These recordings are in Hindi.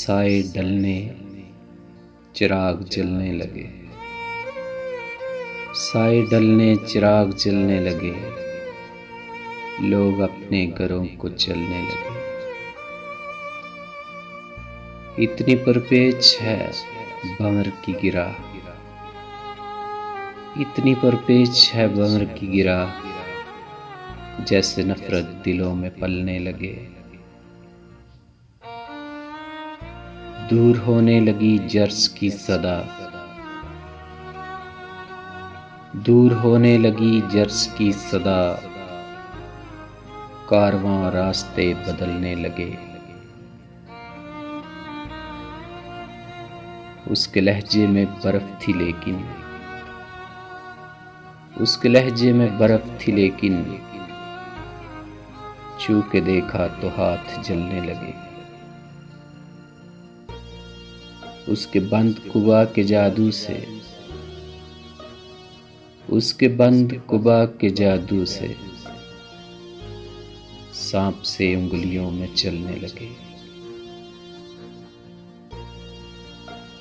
साए ढलने चिराग जलने लगे, साए ढलने चिराग जलने लगे, लोग अपने घरों को चलने लगे। इतनी परपेच है भंवर की गिरा, इतनी परपेच है भंवर की गिरा, जैसे नफरत दिलों में पलने लगे। दूर होने लगी जर्स की सदा, दूर होने लगी जर्स की सदा, कारवां रास्ते बदलने लगे। उसके लहजे में बर्फ थी लेकिन, उसके लहजे में बर्फ थी लेकिन, छू के देखा तो हाथ जलने लगे। उसके बंद कुबा के जादू से, उसके बंद कुबा के जादू से, सांप से उंगलियों में चलने लगे।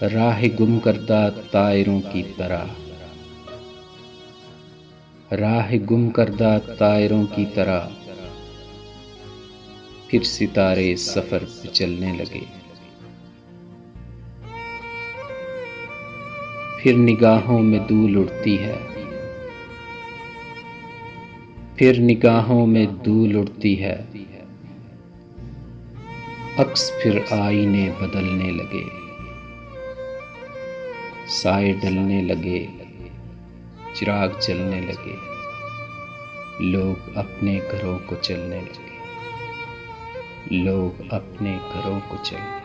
राह गुम करदा तायरों की तरह, राह गुम करदा तायरों की तरह, फिर सितारे सफर पे चलने लगे। फिर निगाहों में धूल उड़ती है, फिर निगाहों में धूल उड़ती है, अक्स फिर आईने बदलने लगे। साए ढलने लगे, चिराग जलने लगे, लोग अपने घरों को चलने लगे, लोग अपने घरों को चलने लगे।